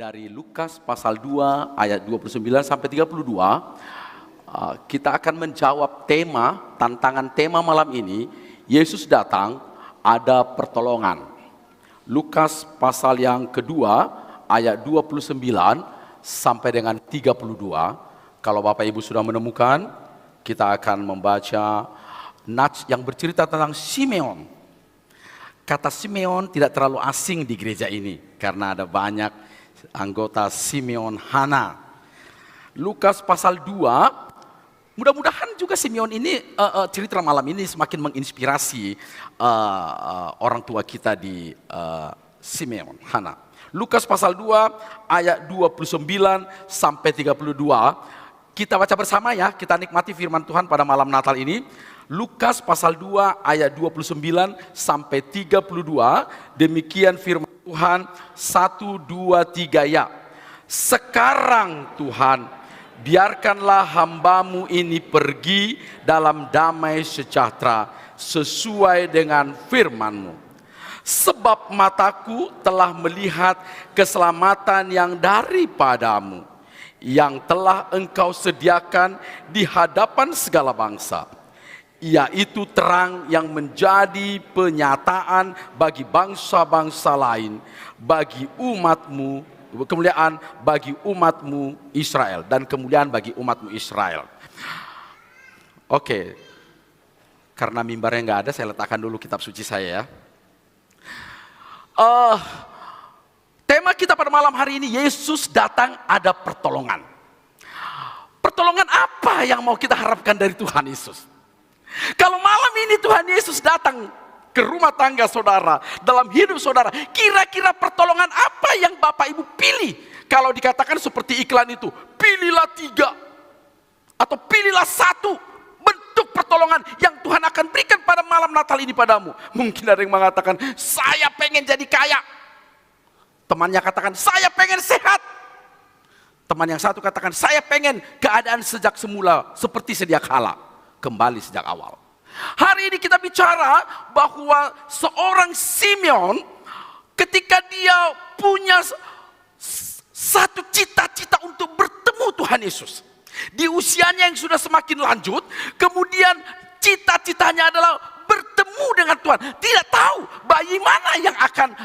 dari Lukas pasal 2 ayat 29 sampai 32, kita akan menjawab tantangan malam ini, Yesus datang, ada pertolongan. Lukas pasal yang kedua ayat 29 sampai dengan 32. Kalau Bapak Ibu sudah menemukan, kita akan membaca nats yang bercerita tentang Simeon. Kata Simeon tidak terlalu asing di gereja ini karena ada banyak anggota Simeon Hana. Lukas pasal 2, mudah-mudahan juga Simeon ini cerita malam ini semakin menginspirasi orang tua kita di Simeon Hana. Lukas pasal 2 ayat 29 sampai 32. Kita baca bersama ya, kita nikmati firman Tuhan pada malam Natal ini. Lukas pasal 2 ayat 29 sampai 32, demikian firman Tuhan, 1, 2, 3 ya. Sekarang Tuhan, biarkanlah hambamu ini pergi dalam damai sejahtera sesuai dengan firman-Mu. Sebab mataku telah melihat keselamatan yang daripadamu, yang telah Engkau sediakan di hadapan segala bangsa, yaitu terang yang menjadi penyataan bagi bangsa-bangsa lain, bagi umat-Mu, kemuliaan bagi umat-Mu Israel, dan kemuliaan bagi umat-Mu Israel. Oke, karena mimbarnya nggak ada, saya letakkan dulu kitab suci saya ya. Tema kita pada malam hari ini, Yesus datang, ada pertolongan. Pertolongan apa yang mau kita harapkan dari Tuhan Yesus? Kalau malam ini Tuhan Yesus datang ke rumah tangga saudara, dalam hidup saudara, kira-kira pertolongan apa yang Bapak Ibu pilih? Kalau dikatakan seperti iklan itu, pilihlah 3 atau pilihlah 1 bentuk pertolongan yang Tuhan akan berikan pada malam Natal ini padamu. Mungkin ada yang mengatakan, saya pengen jadi kaya. Temannya katakan, saya pengen sehat. Teman yang satu katakan, saya pengen keadaan sejak semula seperti sedia kala. Kembali sejak awal. Hari ini kita bicara bahwa seorang Simeon, ketika dia punya satu cita-cita untuk bertemu Tuhan Yesus. Di usianya yang sudah semakin lanjut, kemudian cita-citanya adalah bertemu dengan Tuhan. Tidak tahu bayi mana yang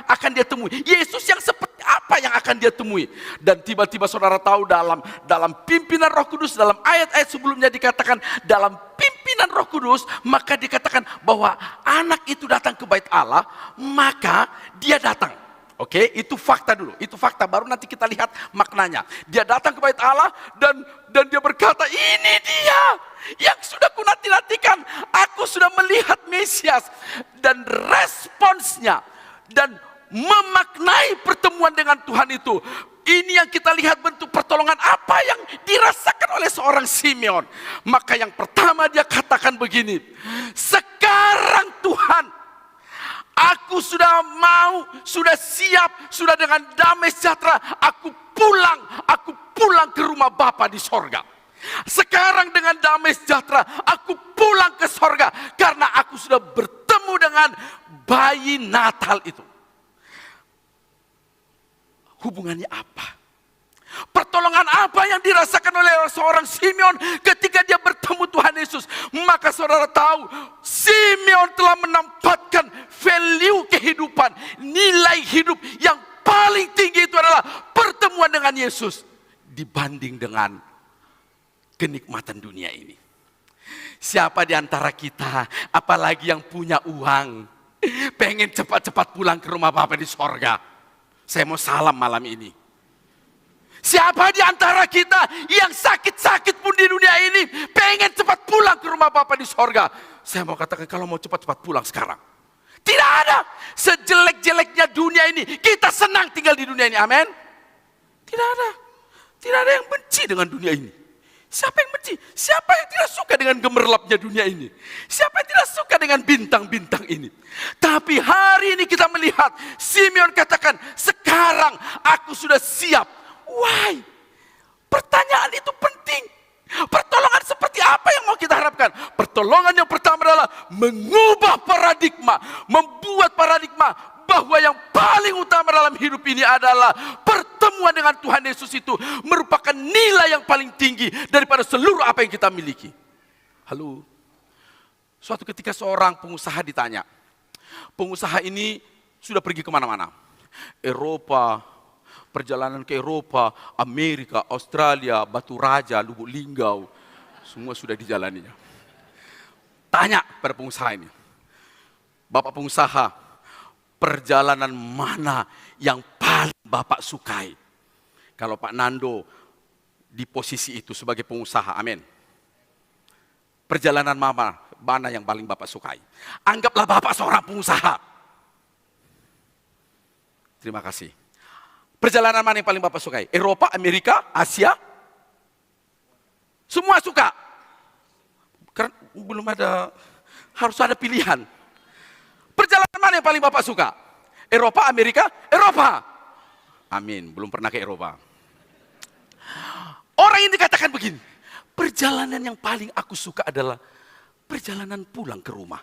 akan dia temui. Yesus yang seperti apa yang akan dia temui. Dan tiba-tiba saudara tahu dalam pimpinan Roh Kudus, dalam ayat-ayat sebelumnya dikatakan dalam pimpinan Roh Kudus, maka dikatakan bahwa anak itu datang ke bait Allah, maka dia datang. Oke, itu fakta dulu. Itu fakta, baru nanti kita lihat maknanya. Dia datang ke bait Allah dan dia berkata, ini dia yang sudah kunanti-nantikan. Aku sudah melihat Mesias. Dan responsnya dan memaknai pertemuan dengan Tuhan itu, ini yang kita lihat bentuk pertolongan apa yang dirasakan oleh seorang Simeon. Maka yang pertama dia katakan begini, sekarang Tuhan, aku sudah mau, sudah siap, sudah dengan damai sejahtera, aku pulang ke rumah Bapa di sorga. Sekarang dengan damai sejahtera, aku pulang ke sorga, karena aku sudah bertemu dengan bayi Natal itu. Hubungannya apa? Pertolongan apa yang dirasakan oleh seorang Simeon ketika dia bertemu Tuhan Yesus? Maka saudara tahu, Simeon telah menempatkan value kehidupan, nilai hidup yang paling tinggi itu adalah pertemuan dengan Yesus dibanding dengan kenikmatan dunia ini. Siapa di antara kita, apalagi yang punya uang, pengen cepat-cepat pulang ke rumah Bapa di sorga? Saya mau salam malam ini. Siapa di antara kita yang sakit-sakit pun di dunia ini pengen cepat pulang ke rumah Bapa di sorga? Saya mau katakan, kalau mau cepat-cepat pulang sekarang. Tidak ada. Sejelek-jeleknya dunia ini, kita senang tinggal di dunia ini. Amin. Tidak ada. Tidak ada yang benci dengan dunia ini. Siapa yang benci? Siapa yang tidak suka dengan gemerlapnya dunia ini? Siapa yang tidak suka dengan bintang-bintang ini? Tapi hari ini kita melihat Simeon katakan, sekarang aku sudah siap. Why? Pertanyaan itu penting. Pertolongan seperti apa yang mau kita harapkan? Pertolongan yang pertama adalah mengubah paradigma, membuat paradigma bahwa yang paling utama dalam hidup ini adalah pertemuan dengan Tuhan Yesus itu merupakan nilai yang paling tinggi daripada seluruh apa yang kita miliki. Halo. Suatu ketika seorang pengusaha ditanya. Pengusaha ini sudah pergi kemana-mana. Eropa, perjalanan ke Eropa, Amerika, Australia, Batu Raja, Lubuk Linggau. Semua sudah dijalaninya. Tanya pada pengusaha ini. Bapak pengusaha, perjalanan mana yang paling Bapak sukai? Kalau Pak Nando di posisi itu sebagai pengusaha, amin. Perjalanan mana yang paling Bapak sukai? Anggaplah Bapak seorang pengusaha. Terima kasih. Perjalanan mana yang paling Bapak sukai? Eropa, Amerika, Asia? Semua suka. Karena belum ada, harus ada pilihan. Perjalanan mana yang paling Bapak suka? Eropa, Amerika? Eropa. Amin, belum pernah ke Eropa. Orang ini katakan begini, perjalanan yang paling aku suka adalah perjalanan pulang ke rumah.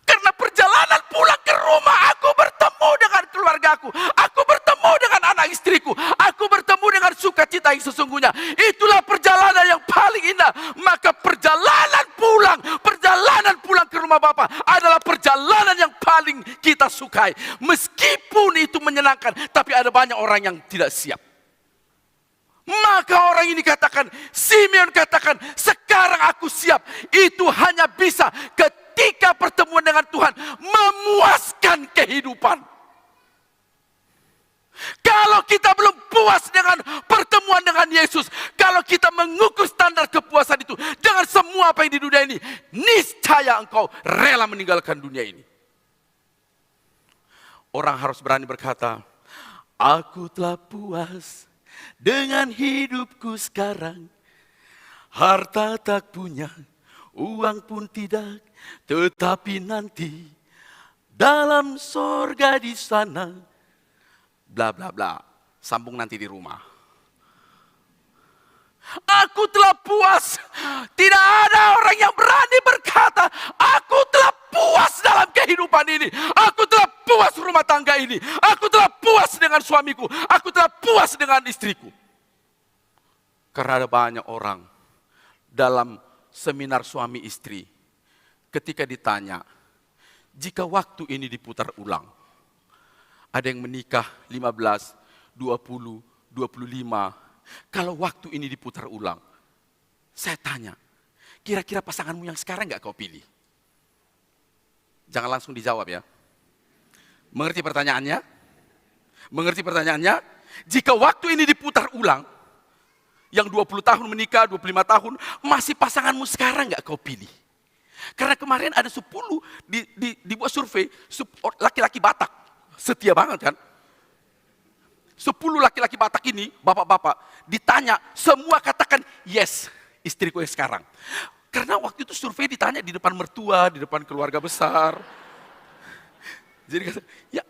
Karena perjalanan pulang ke rumah, aku bertemu dengan keluargaku, aku bertemu dengan anak istriku, aku bertemu dengan sukacita yang sesungguhnya. Itulah perjalanan yang paling indah. Maka perjalanan pulang ke rumah Bapa adalah perjalanan yang paling kita sukai. Meskipun itu menyenangkan, tapi ada banyak orang yang tidak siap. Maka orang ini katakan, Simeon katakan, sekarang aku siap. Itu hanya bisa ketika pertemuan dengan Tuhan memuaskan kehidupan. Kalau kita belum puas dengan pertemuan dengan Yesus, kalau kita mengukur standar kepuasan itu dengan semua apa yang di dunia ini, niscaya engkau rela meninggalkan dunia ini. Orang harus berani berkata, aku telah puas dengan hidupku sekarang. Harta tak punya, uang pun tidak, tetapi nanti dalam sorga di sana, bla bla bla, sambung nanti di rumah. Aku telah puas. Tidak ada orang yang berani berkata, aku telah puas dalam kehidupan ini. Aku telah puas rumah tangga ini. Aku telah puas dengan suamiku. Aku telah puas dengan istriku. Karena ada banyak orang dalam seminar suami istri, ketika ditanya, jika waktu ini diputar ulang, ada yang menikah 15, 20, 25. Kalau waktu ini diputar ulang, saya tanya, kira-kira pasanganmu yang sekarang gak kau pilih? Jangan langsung dijawab ya. Mengerti pertanyaannya? Mengerti pertanyaannya? Jika waktu ini diputar ulang, yang 20 tahun menikah, 25 tahun, masih pasanganmu sekarang gak kau pilih? Karena kemarin ada 10 dibuat survei, laki-laki Batak, setia banget kan? 10 laki-laki Batak ini, bapak-bapak, ditanya, semua katakan yes, istriku yang sekarang. Karena waktu itu survei ditanya di depan mertua, di depan keluarga besar. Jadi ya,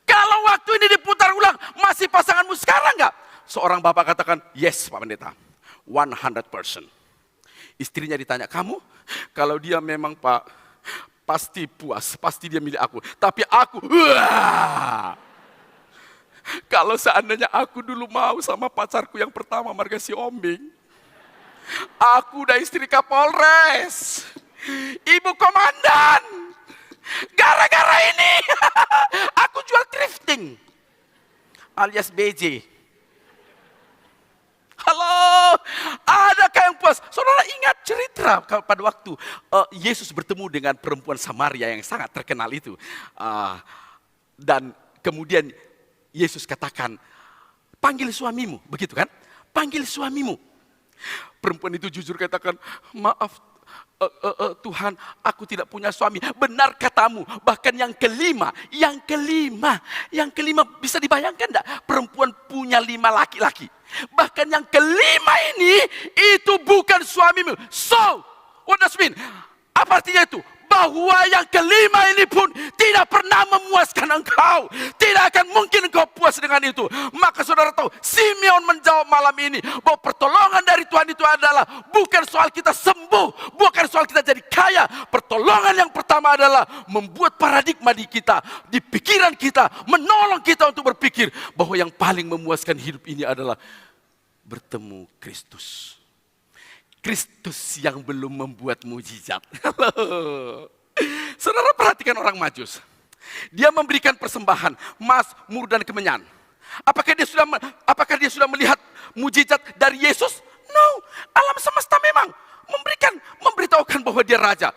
kalau waktu ini diputar ulang, masih pasanganmu sekarang enggak? Seorang bapak katakan, yes Pak Pendeta, 100%. Istrinya ditanya, kamu? Kalau dia memang Pak, pasti puas, pasti dia milik aku. Tapi aku, kalau seandainya aku dulu mau sama pacarku yang pertama, Marga Si Ombing, aku udah istri Kapolres, ibu komandan. Gara-gara ini, aku jual thrifting, alias BJ. Halo, adakah yang puas? Saudara ingat cerita pada waktu Yesus bertemu dengan perempuan Samaria yang sangat terkenal itu. Dan kemudian Yesus katakan, panggil suamimu, begitu kan? Panggil suamimu. Perempuan itu jujur katakan, maaf Tuhan, aku tidak punya suami. Benar katamu, bahkan yang kelima bisa dibayangkan enggak? Perempuan punya 5 laki-laki. Bahkan yang kelima ini, itu bukan suamimu. So, what does mean? Apa artinya itu? bahwa yang kelima ini pun tidak pernah memuaskan engkau. Tidak akan mungkin engkau puas dengan itu. Maka saudara tahu, Simeon menjawab malam ini bahwa pertolongan dari Tuhan itu adalah bukan soal kita sembuh, bukan soal kita jadi kaya. Pertolongan yang pertama adalah membuat paradigma di kita, di pikiran kita, menolong kita untuk berpikir bahwa yang paling memuaskan hidup ini adalah bertemu Kristus. Kristus yang belum membuat mujizat. Saudara perhatikan orang Majus. Dia memberikan persembahan emas, mur dan kemenyan. Apakah dia sudah melihat mujizat dari Yesus? No. Alam semesta memang memberitahukan bahwa dia raja.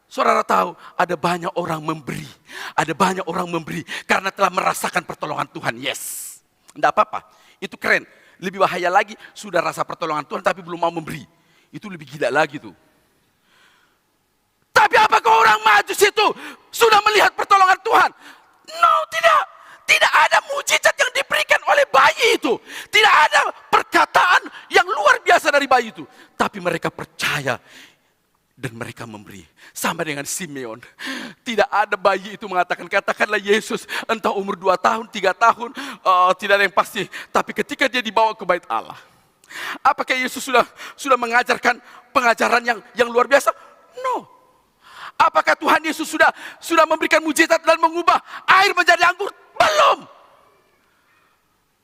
Saudara tahu, ada banyak orang memberi. Ada banyak orang memberi karena telah merasakan pertolongan Tuhan. Yes. Tidak apa-apa. Itu keren. Lebih bahaya lagi, sudah rasa pertolongan Tuhan tapi belum mau memberi. Itu lebih gila lagi tuh. Tapi apakah orang Majus itu sudah melihat pertolongan Tuhan? No, tidak. Tidak ada mujizat yang diberikan oleh bayi itu. Tidak ada perkataan yang luar biasa dari bayi itu. Tapi mereka percaya dan mereka memberi. Sama dengan Simeon. Tidak ada bayi itu mengatakan, katakanlah Yesus entah umur 2 tahun, 3 tahun, tidak ada yang pasti. Tapi ketika dia dibawa ke bait Allah, apakah Yesus sudah mengajarkan pengajaran yang luar biasa? No. Apakah Tuhan Yesus sudah memberikan mujizat dan mengubah air menjadi anggur? Belum.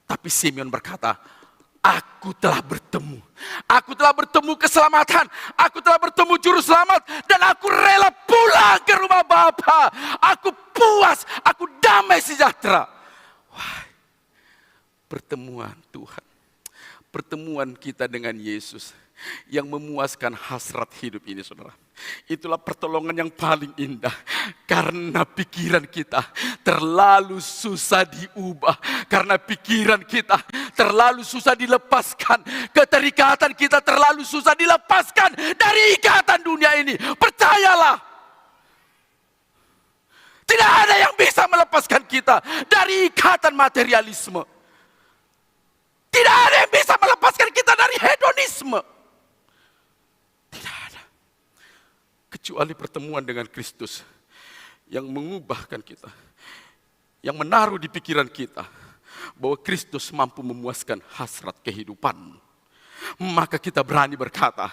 Tapi Simeon berkata, aku telah bertemu. Aku telah bertemu keselamatan. Aku telah bertemu juru selamat. Dan aku rela pulang ke rumah Bapa. Aku puas. Aku damai sejahtera. Wah, pertemuan Tuhan. Pertemuan kita dengan Yesus yang memuaskan hasrat hidup ini, saudara. Itulah pertolongan yang paling indah. Karena pikiran kita terlalu susah diubah. Karena pikiran kita terlalu susah dilepaskan. Keterikatan kita terlalu susah dilepaskan dari ikatan dunia ini. Percayalah. Tidak ada yang bisa melepaskan kita dari ikatan materialisme. Tidak ada yang bisa melepaskan kita dari hedonisme. Tidak ada. Kecuali pertemuan dengan Kristus yang mengubahkan kita. Yang menaruh di pikiran kita bahwa Kristus mampu memuaskan hasrat kehidupan. Maka kita berani berkata,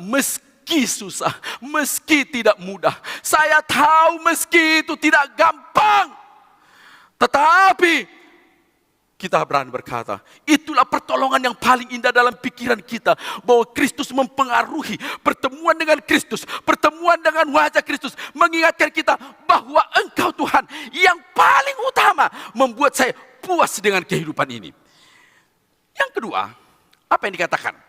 meski susah, meski tidak mudah. Saya tahu meski itu tidak gampang. Tetapi kita berani berkata, itulah pertolongan yang paling indah dalam pikiran kita. Bahwa Kristus mempengaruhi pertemuan dengan Kristus. Pertemuan dengan wajah Kristus. Mengingatkan kita bahwa Engkau Tuhan yang paling utama membuat saya puas dengan kehidupan ini. Yang kedua, apa yang dikatakan?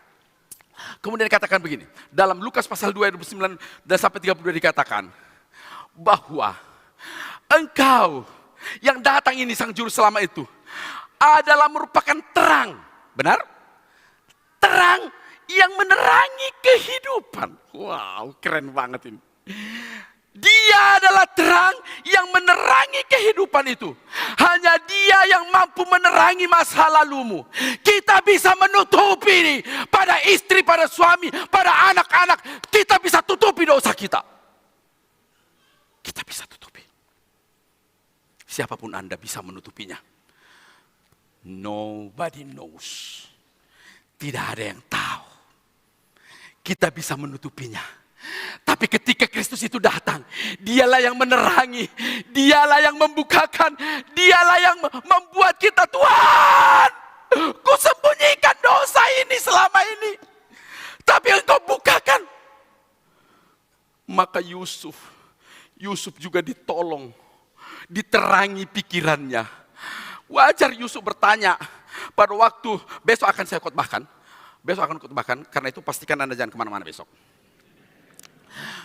Kemudian dikatakan begini. Dalam Lukas pasal 2 ayat 29 dan sampai 32 dikatakan. Bahwa Engkau yang datang ini sang juru selamat itu adalah merupakan terang. Benar? Terang yang menerangi kehidupan. Wow, keren banget ini. Dia adalah terang yang menerangi kehidupan itu. Hanya dia yang mampu menerangi masa lalumu. Kita bisa menutupi ini pada istri, pada suami, pada anak-anak. Kita bisa tutupi dosa kita. Kita bisa tutupi. Siapapun Anda bisa menutupinya. Nobody knows. Tidak ada yang tahu. Kita bisa menutupinya. Tapi ketika Kristus itu datang, dialah yang menerangi, dialah yang membukakan, dialah yang membuat kita, Tuhan, ku sembunyikan dosa ini selama ini, tapi Engkau bukakan. Maka Yusuf juga ditolong, diterangi pikirannya. Wajar Yusuf bertanya pada waktu besok akan saya khotbahkan. Besok akan khotbahkan, karena itu pastikan Anda jangan kemana-mana besok.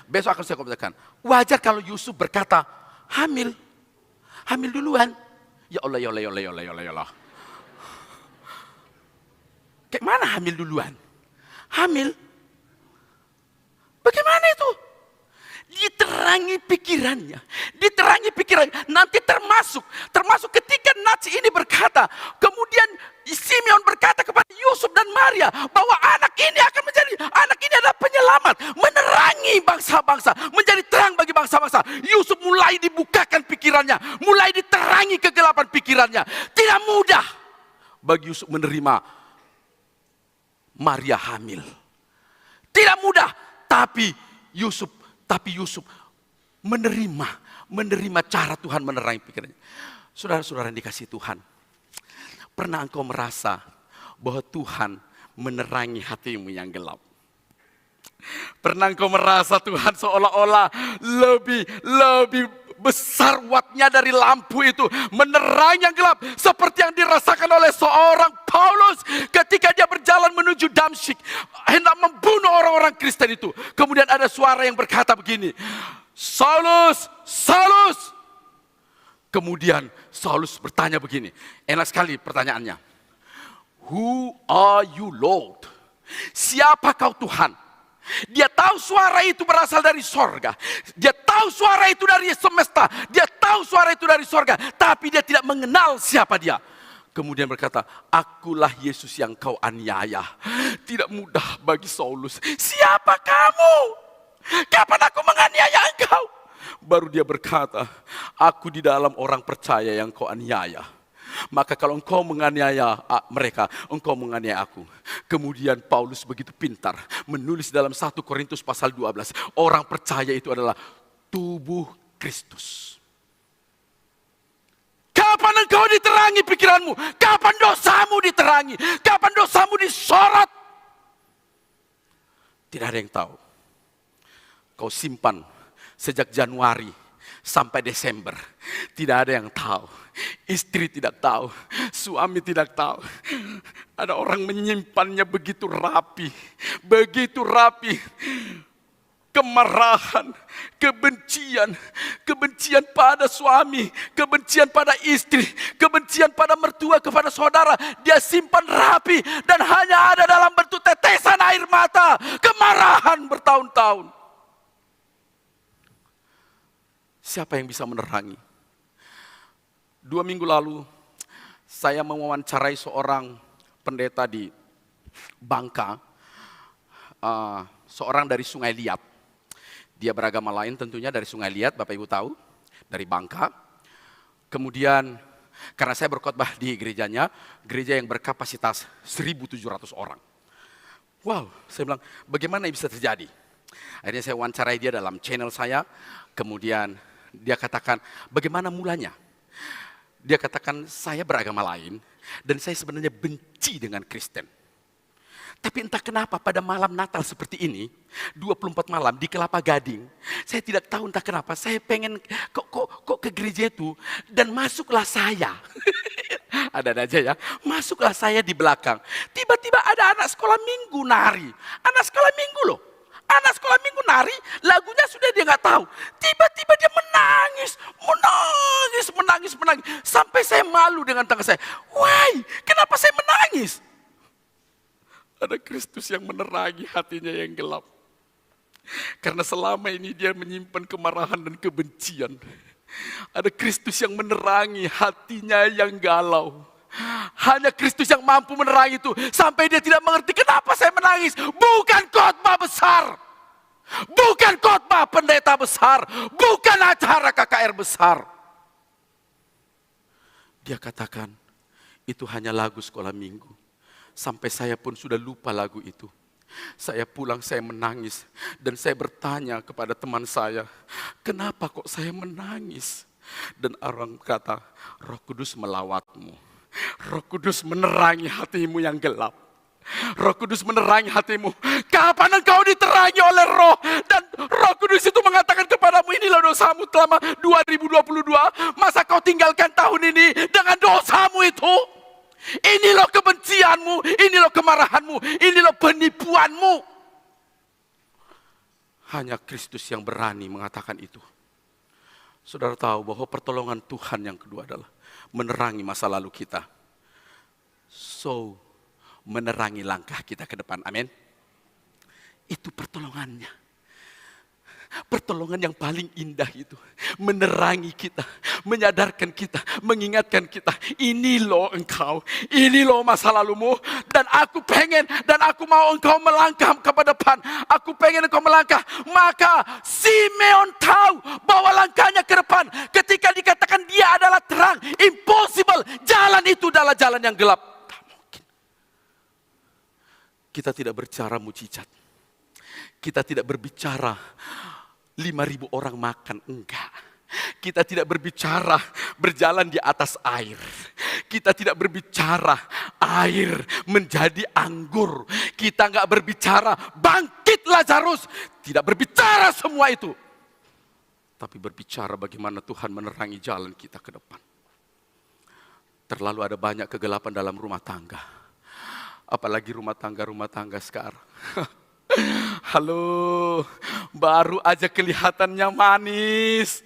Besok akan saya khotbahkan. Wajar kalau Yusuf berkata, hamil duluan. Ya Allah, ya Allah, ya Allah, ya Allah, ya Allah, ya Allah. Kayak mana hamil duluan? Hamil? Bagaimana itu? Diterangi pikirannya. Nanti termasuk ketika Nats ini berkata, kemudian Simeon berkata kepada Yusuf dan Maria bahwa anak ini adalah penyelamat, menerangi menerangi bangsa-bangsa, menjadi terang bagi bangsa-bangsa. Yusuf mulai dibukakan pikirannya, mulai diterangi kegelapan pikirannya. Tidak mudah bagi Yusuf menerima Maria hamil. Tidak mudah, tapi Yusuf menerima cara Tuhan menerangi pikirannya. Saudara-saudara yang dikasihi Tuhan, pernah engkau merasa bahwa Tuhan menerangi hatimu yang gelap? Pernah engkau merasa Tuhan seolah-olah lebih besar wattnya dari lampu itu, menerangi yang gelap, seperti yang dirasakan oleh seorang Paulus ketika dia berjalan menuju Damsyik, hendak membunuh orang-orang Kristen itu. Kemudian ada suara yang berkata begini, Saulus, Saulus. Kemudian Saulus bertanya begini, enak sekali pertanyaannya. Who are you, Lord? Siapa kau Tuhan? Dia tahu suara itu berasal dari sorga. Dia tahu suara itu dari semesta. Dia tahu suara itu dari sorga. Tapi dia tidak mengenal siapa dia. Kemudian berkata, akulah Yesus yang kau aniaya. Tidak mudah bagi Saulus. Siapa kamu? Kapan aku menganiaya engkau? Baru dia berkata, aku di dalam orang percaya yang kau aniaya. Maka kalau engkau menganiaya mereka, engkau menganiaya aku. Kemudian Paulus begitu pintar menulis dalam 1 Korintus pasal 12. Orang percaya itu adalah tubuh Kristus. Kapan engkau diterangi pikiranmu? Kapan dosamu diterangi? Kapan dosamu disorot? Tidak ada yang tahu. Kau simpan sejak Januari sampai Desember. Tidak ada yang tahu. Istri tidak tahu. Suami tidak tahu. Ada orang menyimpannya begitu rapi. Begitu rapi. Kemarahan, kebencian. Kebencian pada suami. Kebencian pada istri. Kebencian pada mertua, kepada saudara. Dia simpan rapi. Dan hanya ada dalam bentuk tetesan air mata. Kemarahan bertahun-tahun. Siapa yang bisa menerangi? 2 minggu lalu, saya mewawancarai seorang pendeta di Bangka. Seorang dari Sungai Liat. Dia beragama lain tentunya dari Sungai Liat, Bapak Ibu tahu. Dari Bangka. Kemudian, karena saya berkhotbah di gerejanya, gereja yang berkapasitas 1.700 orang. Wow, saya bilang, bagaimana bisa terjadi? Akhirnya saya wawancarai dia dalam channel saya. Kemudian dia katakan, bagaimana mulanya? Dia katakan, saya beragama lain dan saya sebenarnya benci dengan Kristen. Tapi entah kenapa pada malam Natal seperti ini, 24 malam di Kelapa Gading, saya tidak tahu entah kenapa, saya pengen kok ke gereja itu dan masuklah saya. Ada aja ya, masuklah saya di belakang. Tiba-tiba ada anak sekolah minggu nari. Anak sekolah minggu loh. Anak sekolah minggu nari, lagunya sudah dia nggak tahu. Tiba-tiba dia menangis. Sampai saya malu dengan tangga saya. Why? Kenapa saya menangis? Ada Kristus yang menerangi hatinya yang gelap. Karena selama ini dia menyimpan kemarahan dan kebencian. Ada Kristus yang menerangi hatinya yang galau. Hanya Kristus yang mampu menerangi itu. Sampai dia tidak mengerti kenapa saya menangis. Bukan khotbah besar. Bukan khotbah pendeta besar. Bukan acara KKR besar. Dia katakan, itu hanya lagu sekolah minggu. Sampai saya pun sudah lupa lagu itu. Saya pulang, saya menangis. Dan saya bertanya kepada teman saya, kenapa kok saya menangis? Dan orang kata, Roh Kudus melawatmu. Roh Kudus menerangi hatimu yang gelap. Roh Kudus menerangi hatimu. Kapan engkau diterangi oleh Roh? Dan Roh Kudus itu mengatakan kepadamu, inilah dosamu selama 2022. Masa kau tinggalkan tahun ini dengan dosamu itu? Inilah kebencianmu, inilah kemarahanmu, inilah penipuanmu. Hanya Kristus yang berani mengatakan itu. Saudara tahu bahwa pertolongan Tuhan yang kedua adalah menerangi masa lalu kita. So, menerangi langkah kita ke depan. Amin. Itu pertolongannya. Pertolongan yang paling indah itu menerangi kita, menyadarkan kita, mengingatkan kita. Ini loh engkau, ini loh masa lalumu. Dan aku pengen, dan aku mau engkau melangkah ke depan. Aku pengen engkau melangkah. Maka Simeon tahu bahwa langkahnya ke depan. Ketika dikatakan dia adalah terang, impossible. Jalan itu adalah jalan yang gelap. Tak mungkin. Kita tidak berbicara mujizat. Kita tidak berbicara 5.000 orang makan, enggak. Kita tidak berbicara berjalan di atas air. Kita tidak berbicara air menjadi anggur. Kita enggak berbicara bangkit Lazarus. Tidak berbicara semua itu. Tapi berbicara bagaimana Tuhan menerangi jalan kita ke depan. Terlalu ada banyak kegelapan dalam rumah tangga. Apalagi rumah tangga sekarang. Halo, baru aja kelihatannya manis,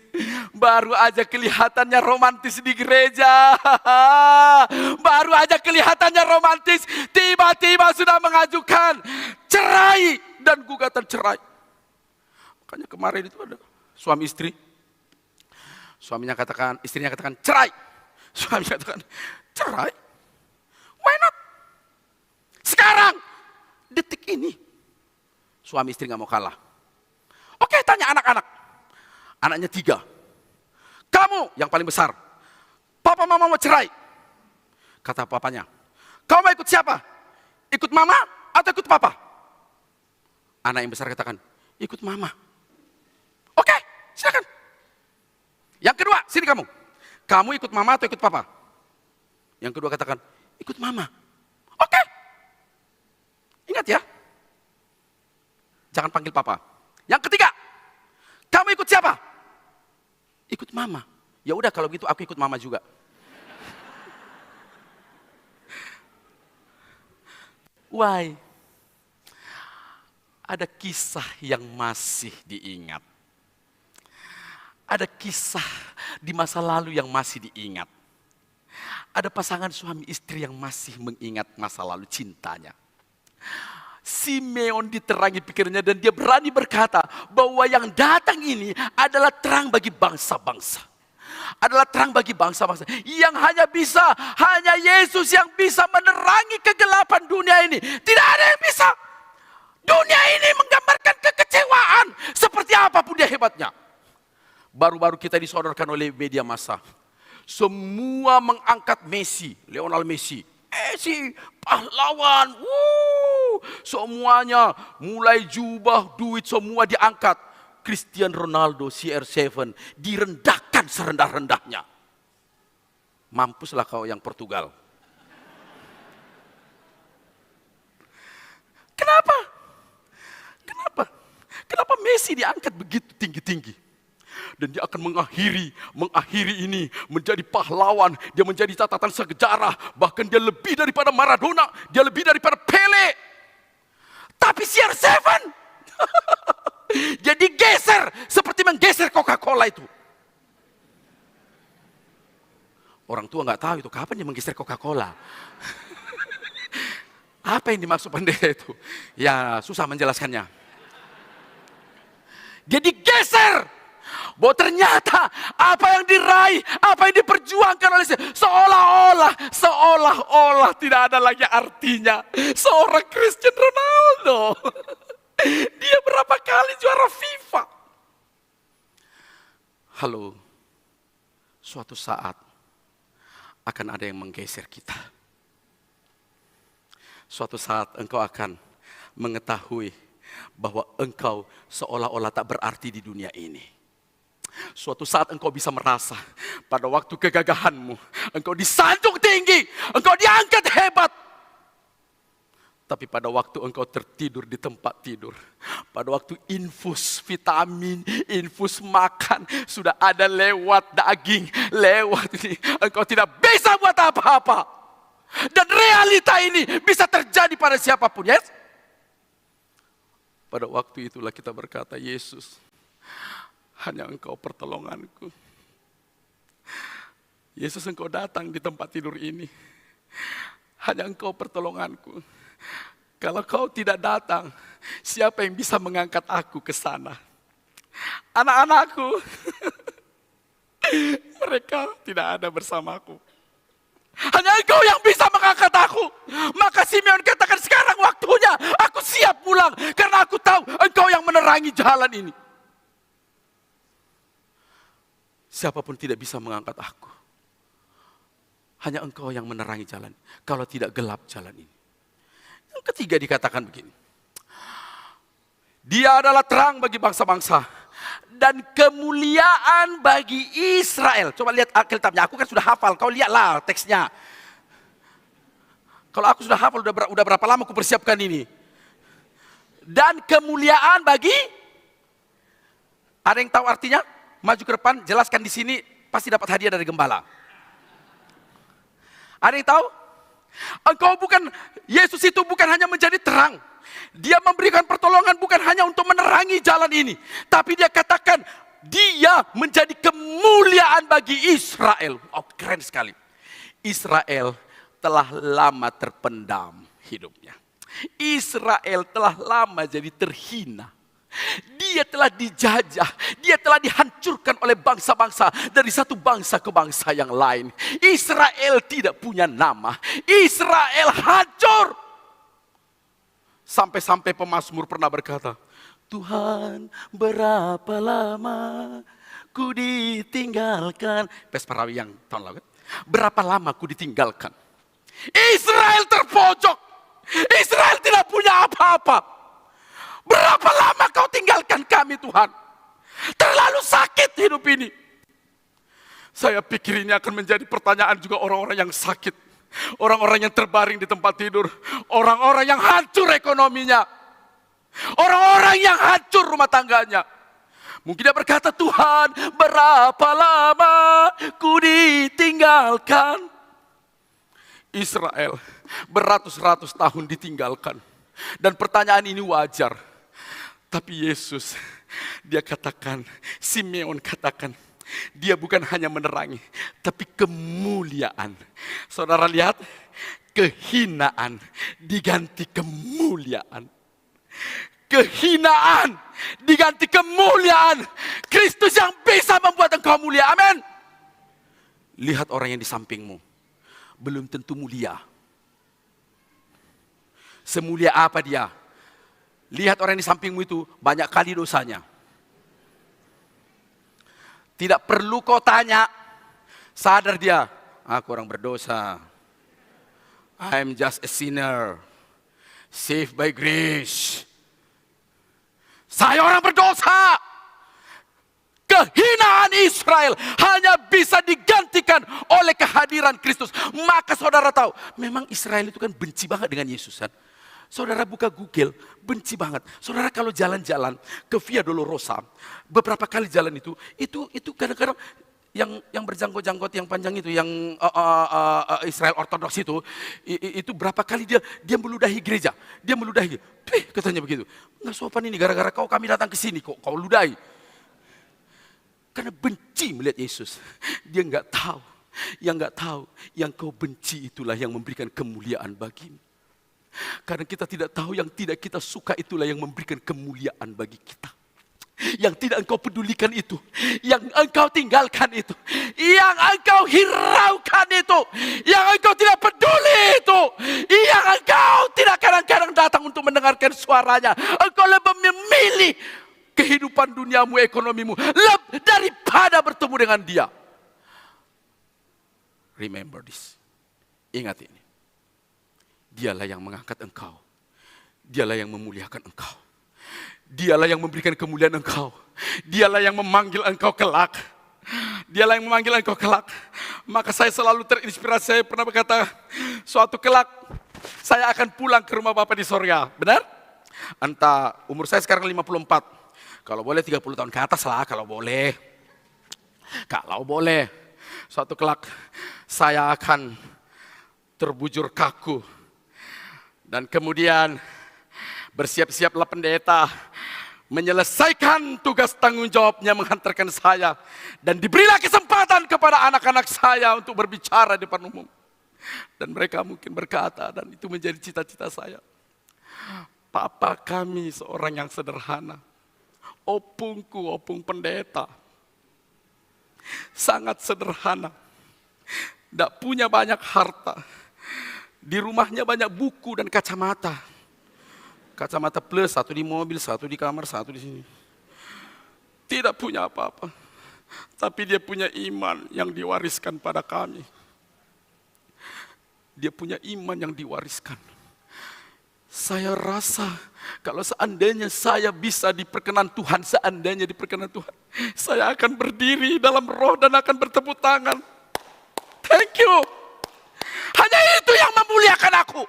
baru aja kelihatannya romantis di gereja, baru aja kelihatannya romantis, tiba-tiba sudah mengajukan cerai dan gugatan cerai. Makanya kemarin itu ada suami istri, istrinya katakan cerai, suaminya katakan cerai, why not? Sekarang, detik ini. Suami istri gak mau kalah. Oke, tanya anak-anak. Anaknya 3. Kamu yang paling besar. Papa mama mau cerai. Kata papanya. Kau mau ikut siapa? Ikut mama atau ikut papa? Anak yang besar katakan, ikut mama. Oke, silakan. Yang kedua, sini kamu. Kamu ikut mama atau ikut papa? Yang kedua katakan, ikut mama. Oke. Ingat ya. Jangan panggil papa. Yang ketiga, kamu ikut siapa? Ikut mama. Ya udah kalau gitu aku ikut mama juga. Why? Ada kisah yang masih diingat. Ada kisah di masa lalu yang masih diingat. Ada pasangan suami istri yang masih mengingat masa lalu cintanya. Simeon diterangi pikirannya dan dia berani berkata bahwa yang datang ini adalah terang bagi bangsa-bangsa. Adalah terang bagi bangsa-bangsa. Yang hanya Yesus yang bisa menerangi kegelapan dunia ini. Tidak ada yang bisa. Dunia ini menggambarkan kekecewaan. Seperti apapun dia hebatnya. Baru-baru kita disodorkan oleh media massa. Semua mengangkat Messi, Lionel Messi. Pahlawan, semuanya mulai jubah, duit semua diangkat. Cristiano Ronaldo, CR7 direndahkan serendah-rendahnya. Mampuslah kau yang Portugal. Kenapa Messi diangkat begitu tinggi-tinggi? Dan dia akan mengakhiri ini menjadi pahlawan. Dia menjadi catatan sejarah. Bahkan dia lebih daripada Maradona. Dia lebih daripada Pele. Tapi CR7 dia digeser seperti menggeser Coca-Cola itu. Orang tua nggak tahu itu kapan dia menggeser Coca-Cola. Apa yang dimaksud pendeta itu? Ya susah menjelaskannya. Dia digeser. Bahwa ternyata apa yang diraih, apa yang diperjuangkan oleh seolah-olah tidak ada lagi artinya. Seorang Cristiano Ronaldo, dia berapa kali juara FIFA. Halo, suatu saat akan ada yang menggeser kita. Suatu saat engkau akan mengetahui bahwa engkau seolah-olah tak berarti di dunia ini. Suatu saat engkau bisa merasa pada waktu kegagahanmu, engkau disanjung tinggi, engkau diangkat hebat. Tapi pada waktu engkau tertidur di tempat tidur, pada waktu infus vitamin, infus makan, sudah ada lewat daging, lewat ini, engkau tidak bisa buat apa-apa. Dan realita ini bisa terjadi pada siapapun, yes? Pada waktu itulah kita berkata, Yesus, hanya engkau pertolonganku. Yesus, engkau datang di tempat tidur ini. Hanya engkau pertolonganku. Kalau kau tidak datang, siapa yang bisa mengangkat aku ke sana? Anak-anakku, mereka tidak ada bersamaku. Hanya engkau yang bisa mengangkat aku. Maka Simeon katakan, sekarang waktunya, aku siap pulang. Karena aku tahu engkau yang menerangi jalan ini. Siapapun tidak bisa mengangkat aku. Hanya engkau yang menerangi jalan. Kalau tidak gelap jalan ini. Yang ketiga dikatakan begini. Dia adalah terang bagi bangsa-bangsa. Dan kemuliaan bagi Israel. Coba lihat Alkitabnya, aku kan sudah hafal, kau lihatlah teksnya. Kalau aku sudah hafal, udah berapa lama aku persiapkan ini. Dan kemuliaan bagi, ada yang tahu artinya? Maju ke depan, jelaskan di sini, pasti dapat hadiah dari gembala. Ada yang tahu? Engkau bukan, Yesus itu bukan hanya menjadi terang. Dia memberikan pertolongan bukan hanya untuk menerangi jalan ini. Tapi dia katakan, dia menjadi kemuliaan bagi Israel. Oh, keren sekali. Israel telah lama terpendam hidupnya. Israel telah lama jadi terhina. Dia telah dijajah, dia telah dihancurkan oleh bangsa-bangsa dari satu bangsa ke bangsa yang lain. Israel tidak punya nama. Israel hancur. Sampai-sampai pemazmur pernah berkata, Tuhan berapa lama ku ditinggalkan. Pesparawi yang tahun lalu. Berapa lama ku ditinggalkan. Israel terpojok. Israel tidak punya apa-apa. Berapa lama kau tinggalkan kami Tuhan. Terlalu sakit hidup ini. Saya pikir ini akan menjadi pertanyaan juga orang-orang yang sakit. Orang-orang yang terbaring di tempat tidur. Orang-orang yang hancur ekonominya. Orang-orang yang hancur rumah tangganya. Mungkin dia berkata, Tuhan berapa lama ku ditinggalkan. Israel beratus-ratus tahun ditinggalkan. Dan pertanyaan ini wajar. Tapi Yesus, dia katakan, Simeon katakan, dia bukan hanya menerangi, tapi kemuliaan. Saudara lihat, kehinaan diganti kemuliaan. Kehinaan diganti kemuliaan. Kristus yang bisa membuat engkau mulia. Amin. Lihat orang yang di sampingmu, belum tentu mulia. Semulia apa dia? Lihat orang di sampingmu itu banyak kali dosanya. Tidak perlu kau tanya, sadar dia, aku orang berdosa. I'm just a sinner, saved by grace. Saya orang berdosa. Kehinaan Israel hanya bisa digantikan oleh kehadiran Kristus. Maka saudara tahu, memang Israel itu kan benci banget dengan Yesus kan. Saudara buka Google, benci banget. Saudara kalau jalan-jalan ke Via Dolorosa, beberapa kali jalan itu kadang-kadang yang berjanggot-janggot yang panjang itu, yang Israel Ortodoks itu berapa kali dia meludahi gereja, dia meludahi. Katanya begitu. Nggak sopan ini, gara-gara kami datang ke sini kok kau ludahi. Karena benci melihat Yesus. Dia nggak tahu, yang kau benci itulah yang memberikan kemuliaan bagimu. Karena kita tidak tahu yang tidak kita suka itulah yang memberikan kemuliaan bagi kita. Yang tidak engkau pedulikan itu, yang engkau tinggalkan itu, yang engkau hiraukan itu, yang engkau tidak peduli itu, yang engkau tidak kadang-kadang datang untuk mendengarkan suaranya. Engkau lebih memilih kehidupan duniamu, ekonomimu, daripada bertemu dengan dia. Remember this. Ingat ini. Dialah yang mengangkat engkau. Dialah yang memuliakan engkau. Dialah yang memberikan kemuliaan engkau. Dialah yang memanggil engkau kelak. Dialah yang memanggil engkau kelak. Maka saya selalu terinspirasi. Saya pernah berkata, suatu kelak saya akan pulang ke rumah Bapa di sorga. Benar? Entah, umur saya sekarang 54. Kalau boleh 30 tahun ke atas lah, kalau boleh. Kalau boleh. Suatu kelak saya akan terbujur kaku. Dan kemudian bersiap-siaplah pendeta menyelesaikan tugas tanggung jawabnya menghantarkan saya. Dan diberilah kesempatan kepada anak-anak saya untuk berbicara di depan umum. Dan mereka mungkin berkata, dan itu menjadi cita-cita saya. Papa kami seorang yang sederhana. Opungku, opung pendeta. Sangat sederhana. Tidak punya banyak harta. Di rumahnya banyak buku dan kacamata. Kacamata plus, satu di mobil, satu di kamar, satu di sini. Tidak punya apa-apa. Tapi dia punya iman yang diwariskan pada kami. Dia punya iman yang diwariskan. Saya rasa kalau seandainya saya bisa diperkenan Tuhan, seandainya diperkenan Tuhan, saya akan berdiri dalam roh dan akan bertepuk tangan. Thank you. Hanya itu yang memuliakan aku.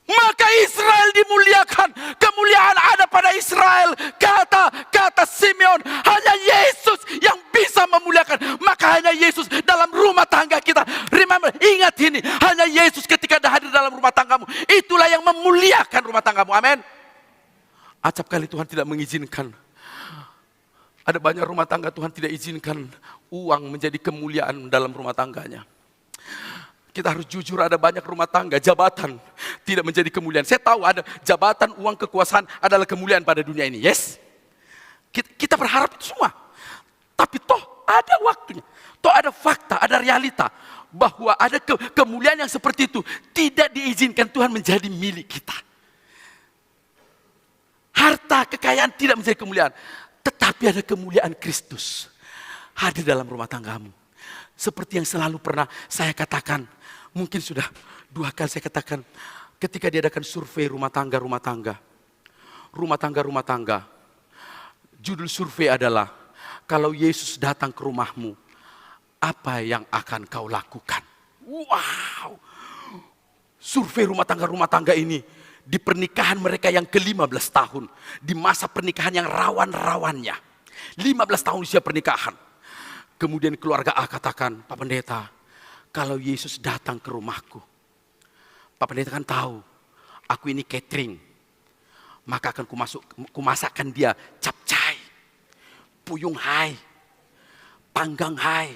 Maka Israel dimuliakan. Kemuliaan ada pada Israel. Kata Simeon, hanya Yesus yang bisa memuliakan. Maka hanya Yesus dalam rumah tangga kita. Remember, ingat ini. Hanya Yesus ketika ada hadir dalam rumah tanggamu. Itulah yang memuliakan rumah tanggamu. Amin. Acap kali Tuhan tidak mengizinkan. Ada banyak rumah tangga Tuhan tidak izinkan uang menjadi kemuliaan dalam rumah tangganya. Kita harus jujur, ada banyak rumah tangga, jabatan tidak menjadi kemuliaan. Saya tahu ada jabatan, uang, kekuasaan adalah kemuliaan pada dunia ini. Yes. Kita berharap itu semua. Tapi toh ada waktunya. Toh ada fakta, ada realita. Bahwa ada kemuliaan yang seperti itu tidak diizinkan Tuhan menjadi milik kita. Harta, kekayaan tidak menjadi kemuliaan. Tetapi ada kemuliaan Kristus hadir dalam rumah tanggamu. Seperti yang selalu pernah saya katakan, mungkin sudah 2 kali saya katakan, ketika diadakan survei rumah tangga, judul survei adalah, kalau Yesus datang ke rumahmu, apa yang akan kau lakukan? Wow, survei rumah tangga ini, di pernikahan mereka yang ke-15 tahun, di masa pernikahan yang rawan-rawannya, 15 tahun usia pernikahan. Kemudian keluarga A katakan, Pak Pendeta, kalau Yesus datang ke rumahku, Pak Pendeta kan tahu, aku ini catering, maka akan kumasakkan dia capcay, puyung hai, panggang hai,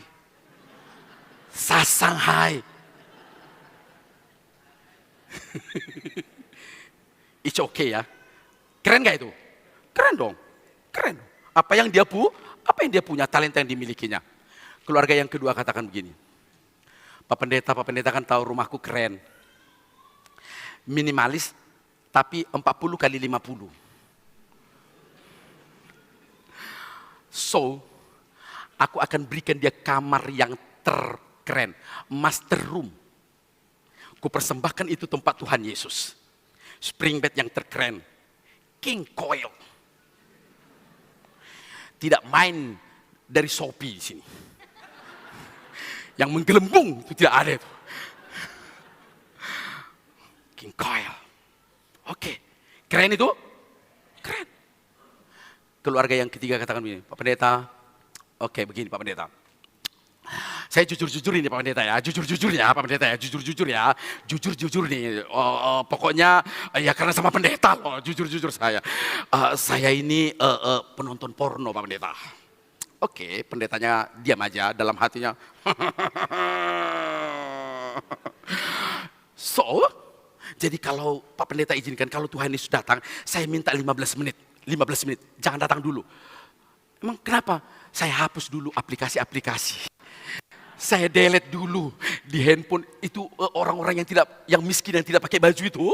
sasang hai. It's okay ya. Keren gak itu? Keren dong. Keren. Apa yang dia punya, talenta yang dimilikinya. Keluarga yang kedua katakan begini, Pak Pendeta kan tahu rumahku keren. Minimalis, tapi 40 kali 50. So, aku akan berikan dia kamar yang terkeren. Master room. Kupersembahkan itu tempat Tuhan Yesus. Spring bed yang terkeren. King coil. Tidak main dari Shopee di sini. Yang menggelembung itu tidak ada itu. King coil. Oke. Keren itu? Keren. Keluarga yang ketiga katakan begini, Pak Pendeta, oke begini Pak Pendeta. Saya jujur-jujur ini Pak Pendeta ya, jujur-jujur ya Pak Pendeta ya, jujur-jujur ya, jujur-jujur nih. Pokoknya ya karena sama pendeta loh, jujur-jujur saya. Saya ini penonton porno Pak Pendeta. Oke, pendetanya diam aja dalam hatinya. So, jadi kalau Pak Pendeta izinkan, kalau Tuhan Yesus datang, saya minta 15 menit, jangan datang dulu. Emang kenapa? Saya hapus dulu aplikasi-aplikasi. Saya delete dulu di handphone itu orang-orang yang miskin yang tidak pakai baju itu.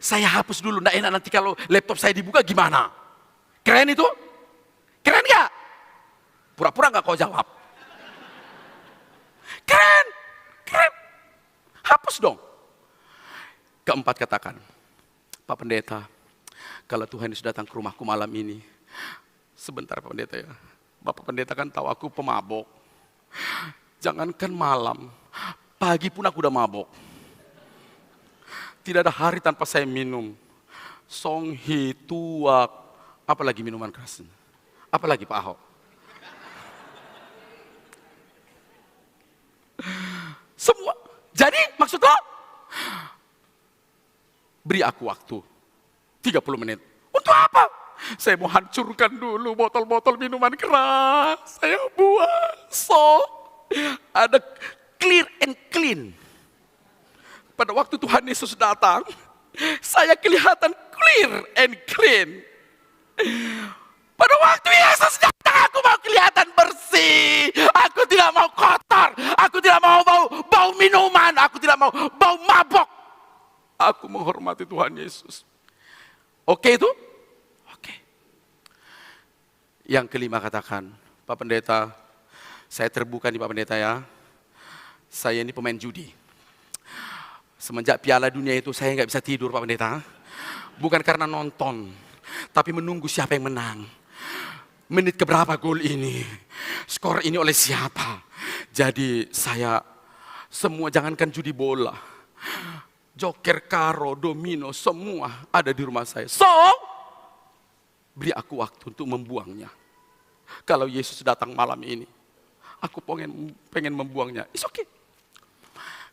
Saya hapus dulu, nggak enak nanti kalau laptop saya dibuka gimana? Keren itu? Keren nggak? Pura-pura nggak kau jawab. Keren, keren. Hapus dong. Keempat katakan, Pak Pendeta, kalau Tuhan Yesus datang ke rumahku malam ini, sebentar Pak Pendeta ya. Bapak Pendeta kan tahu aku pemabok. Jangankan malam, pagi pun aku udah mabok. Tidak ada hari tanpa saya minum. Songhi, tuak, apalagi minuman keras. Apalagi Pak Ahok. Semua. Jadi maksud lo? Beri aku waktu 30 menit. Untuk apa? Saya mau hancurkan dulu botol-botol minuman keras. Saya buang. So, ada clear and clean. Pada waktu Tuhan Yesus datang, saya kelihatan clear and clean. Pada waktu Yesus datang, aku mau kelihatan bersih. Aku tidak mau kotor. Aku tidak mau bau minuman. Aku tidak mau bau mabok. Aku menghormati Tuhan Yesus. Oke itu? Oke. Yang kelima katakan, Pak Pendeta, saya terbuka nih Pak Pendeta ya. Saya ini pemain judi. Semenjak Piala Dunia itu saya nggak bisa tidur Pak Pendeta. Bukan karena nonton, tapi menunggu siapa yang menang. Menit keberapa gol ini? Skor ini oleh siapa? Jadi saya semua, jangankan judi bola, joker, karo, domino, semua ada di rumah saya. So, beri aku waktu untuk membuangnya. Kalau Yesus datang malam ini, aku pengen membuangnya. It's okay.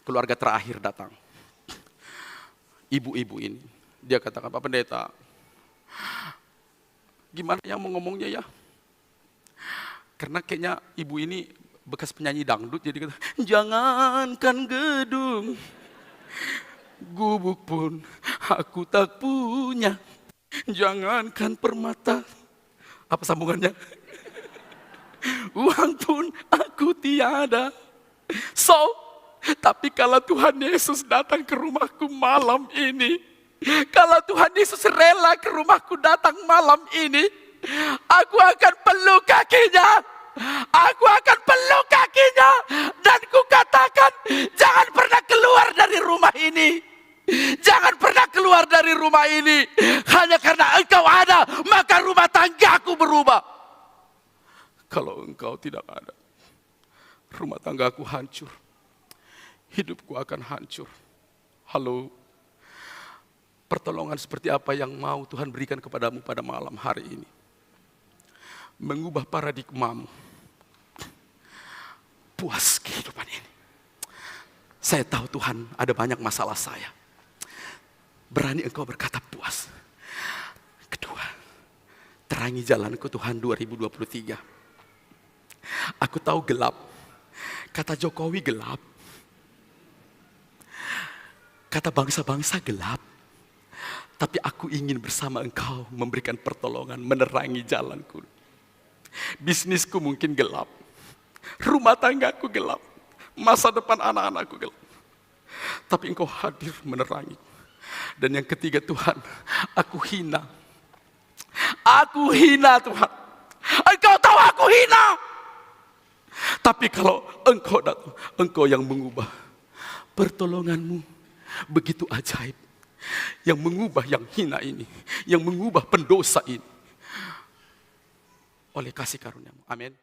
Keluarga terakhir datang. Ibu-ibu ini, dia katakan, Pak Pendeta, gimana yang mau ngomongnya ya? Karena kayaknya ibu ini bekas penyanyi dangdut, jadi kata, jangankan gedung, gubuk pun aku tak punya. Jangankan permata, apa sambungannya? Uang pun aku tiada. So, tapi kalau Tuhan Yesus datang ke rumahku malam ini, kalau Tuhan Yesus rela ke rumahku datang malam ini, aku akan peluk kakinya. Aku akan peluk kakinya. Dan ku katakan, jangan pernah keluar dari rumah ini. Jangan pernah keluar dari rumah ini. Hanya karena engkau ada, maka rumah tanggaku berubah. Kalau engkau tidak ada, rumah tanggaku hancur. Hidupku akan hancur. Halo. Pertolongan seperti apa yang mau Tuhan berikan kepadamu pada malam hari ini? Mengubah paradigmamu. Puas kehidupan ini. Saya tahu Tuhan ada banyak masalah saya. Berani engkau berkata puas. Kedua, terangi jalanku Tuhan 2023. Aku tahu gelap. Kata Jokowi gelap. Kata bangsa-bangsa gelap. Tapi aku ingin bersama engkau memberikan pertolongan, menerangi jalanku. Bisnisku mungkin gelap. Rumah tanggaku gelap. Masa depan anak-anakku gelap. Tapi engkau hadir menerangi. Dan yang ketiga Tuhan, aku hina. Aku hina Tuhan. Engkau tahu aku hina. Tapi kalau engkau datang, engkau yang mengubah. Pertolonganmu begitu ajaib. Yang mengubah yang hina ini. Yang mengubah pendosa ini. Oleh kasih karunia-Mu. Amin.